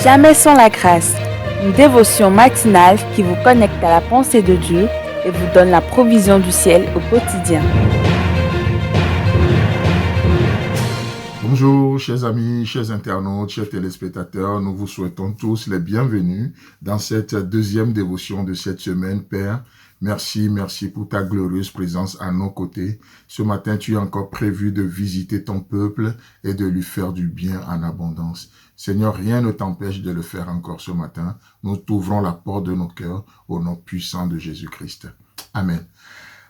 Jamais sans la grâce, une dévotion matinale qui vous connecte à la pensée de Dieu et vous donne la provision du ciel au quotidien. Bonjour, chers amis, chers internautes, chers téléspectateurs, nous vous souhaitons tous les bienvenus dans cette deuxième dévotion de cette semaine. Père, merci pour ta glorieuse présence à nos côtés. Ce matin, tu as encore prévu de visiter ton peuple et de lui faire du bien en abondance. Seigneur, rien ne t'empêche de le faire encore ce matin. Nous t'ouvrons la porte de nos cœurs au nom puissant de Jésus-Christ. Amen.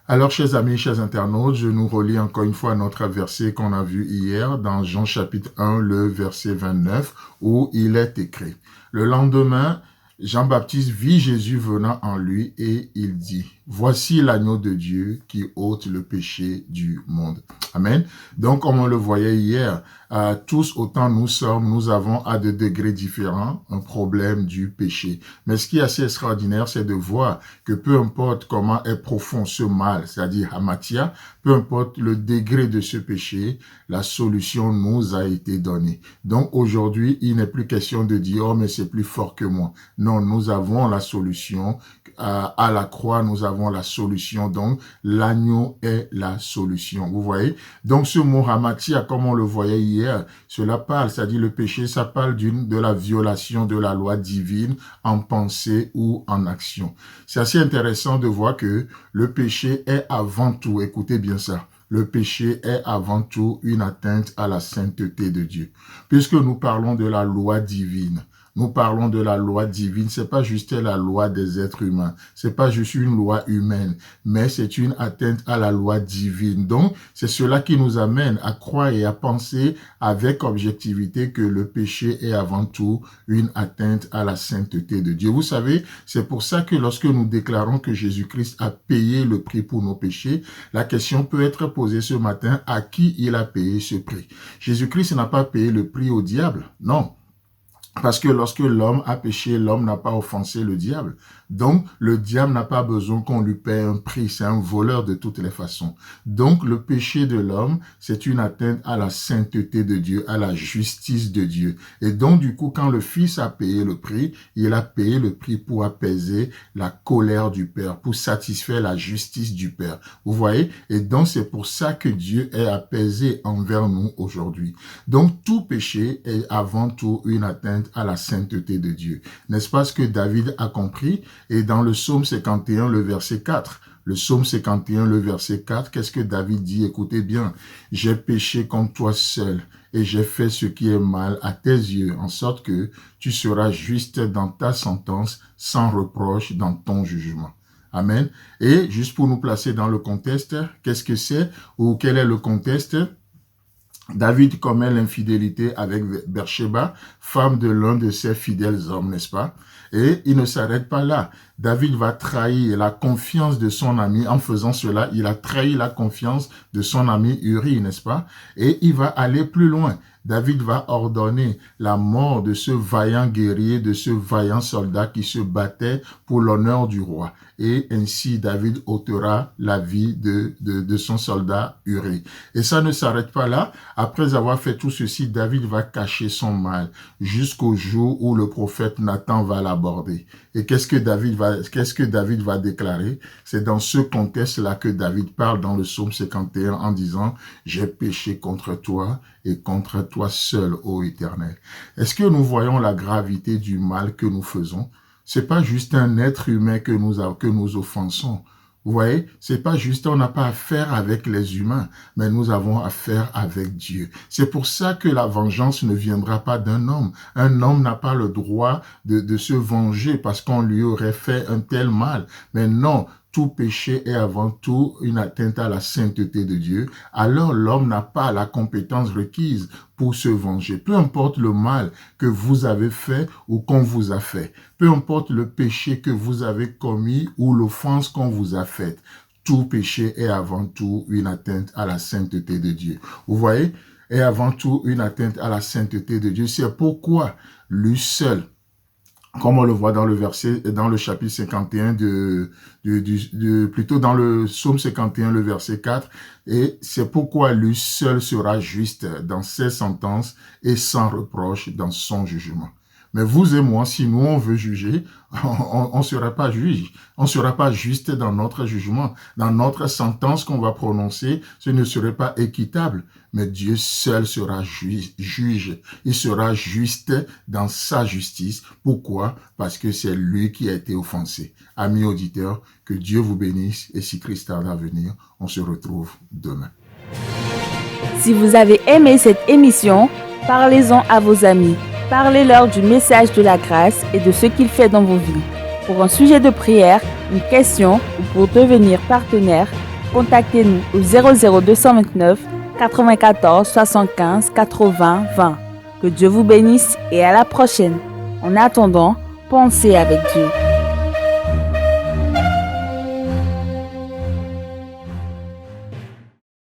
Alors, chers amis, chers internautes, je nous relis encore une fois notre verset qu'on a vu hier dans Jean chapitre 1, le verset 29, où il est écrit. Le lendemain, Jean-Baptiste vit Jésus venant en lui et il dit, « Voici l'agneau de Dieu qui ôte le péché du monde. » Amen. Donc, comme on le voyait hier, tous autant nous sommes, nous avons à des degrés différents un problème du péché. Mais ce qui est assez extraordinaire, c'est de voir que peu importe comment est profond ce mal, c'est-à-dire Hamatia, peu importe le degré de ce péché, la solution nous a été donnée. Donc aujourd'hui, il n'est plus question de dire « Oh, mais c'est plus fort que moi ». Non, nous avons la solution. À la croix, nous avons la solution. Donc, l'agneau est la solution. Vous voyez? Donc, ce mot Hamatia, comme on le voyait hier, cela parle, c'est-à-dire le péché, ça parle de la violation de la loi divine en pensée ou en action. C'est assez intéressant de voir que le péché est avant tout, écoutez bien ça, le péché est avant tout une atteinte à la sainteté de Dieu. Puisque nous parlons de la loi divine, nous parlons de la loi divine, c'est pas juste la loi des êtres humains, c'est pas juste une loi humaine, mais c'est une atteinte à la loi divine. Donc, c'est cela qui nous amène à croire et à penser avec objectivité que le péché est avant tout une atteinte à la sainteté de Dieu. Vous savez, c'est pour ça que lorsque nous déclarons que Jésus-Christ a payé le prix pour nos péchés, la question peut être posée ce matin, à qui il a payé ce prix? Jésus-Christ n'a pas payé le prix au diable, non. Parce que lorsque l'homme a péché, l'homme n'a pas offensé le diable. Donc, le diable n'a pas besoin qu'on lui paie un prix. C'est un voleur de toutes les façons. Donc, le péché de l'homme, c'est une atteinte à la sainteté de Dieu, à la justice de Dieu. Et donc, du coup, quand le Fils a payé le prix, il a payé le prix pour apaiser la colère du Père, pour satisfaire la justice du Père. Vous voyez? Et donc, c'est pour ça que Dieu est apaisé envers nous aujourd'hui. Donc, tout péché est avant tout une atteinte à la sainteté de Dieu. N'est-ce pas ce que David a compris? Et dans le psaume 51, le verset 4, le psaume 51, le verset 4, qu'est-ce que David dit? Écoutez bien, « J'ai péché contre toi seul et j'ai fait ce qui est mal à tes yeux, en sorte que tu seras juste dans ta sentence, sans reproche dans ton jugement. » Amen. Et juste pour nous placer dans le contexte, qu'est-ce que c'est ou quel est le contexte? David commet l'infidélité avec Bersheba, femme de l'un de ses fidèles hommes, n'est-ce pas? Et il ne s'arrête pas là. David va trahir la confiance de son ami. En faisant cela, il a trahi la confiance de son ami Uri, n'est-ce pas? Et il va aller plus loin. David va ordonner la mort de ce vaillant guerrier, de ce vaillant soldat qui se battait pour l'honneur du roi. Et ainsi, David ôtera la vie de son soldat Uri. Et ça ne s'arrête pas là. Après avoir fait tout ceci, David va cacher son mal jusqu'au jour où le prophète Nathan va l'aborder. Et qu'est-ce que David va déclarer? C'est dans ce contexte-là que David parle dans le psaume 51 en disant « J'ai péché contre toi et contre toi seul, ô Éternel. » Est-ce que nous voyons la gravité du mal que nous faisons? C'est pas juste un être humain que nous offensons. Vous voyez, c'est pas juste, on n'a pas affaire avec les humains, mais nous avons affaire avec Dieu. C'est pour ça que la vengeance ne viendra pas d'un homme. Un homme n'a pas le droit de se venger parce qu'on lui aurait fait un tel mal. Mais non, tout péché est avant tout une atteinte à la sainteté de Dieu. Alors l'homme n'a pas la compétence requise pour se venger. Peu importe le mal que vous avez fait ou qu'on vous a fait. Peu importe le péché que vous avez commis ou l'offense qu'on vous a faite. Tout péché est avant tout une atteinte à la sainteté de Dieu. Vous voyez? Est avant tout une atteinte à la sainteté de Dieu. C'est pourquoi lui seul, comme on le voit dans le verset, dans le chapitre 51 plutôt dans le psaume 51, le verset 4, et c'est pourquoi lui seul sera juste dans ses sentences et sans reproche dans son jugement. Mais vous et moi, si nous on veut juger, on ne sera pas juge. On ne sera pas juste dans notre jugement. Dans notre sentence qu'on va prononcer, ce ne serait pas équitable. Mais Dieu seul sera juge. Il sera juste dans sa justice. Pourquoi? Parce que c'est lui qui a été offensé. Amis auditeurs, que Dieu vous bénisse. Et si Christ tarde à venir, on se retrouve demain. Si vous avez aimé cette émission, parlez-en à vos amis. Parlez-leur du message de la grâce et de ce qu'il fait dans vos vies. Pour un sujet de prière, une question ou pour devenir partenaire, contactez-nous au 00229 94 75 80 20. Que Dieu vous bénisse et à la prochaine. En attendant, pensez avec Dieu.